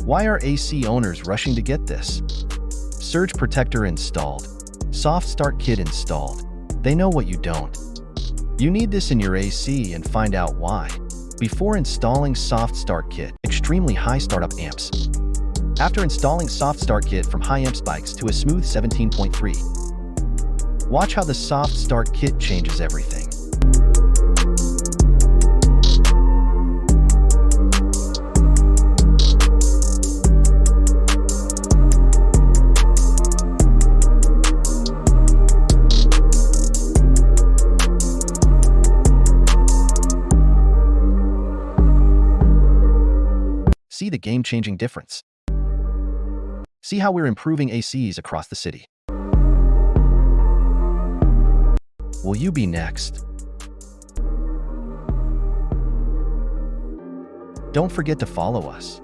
Why are AC owners rushing to get this? Surge protector installed. Soft start kit installed. They know what you don't. You need this in your AC and find out why. Before installing soft start kit, extremely high startup amps. After installing soft start kit from high amp spikes to a smooth 17.3. Watch how the soft start kit changes everything. See the game-changing difference. See how we're improving ACs across the city. Will you be next? Don't forget to follow us.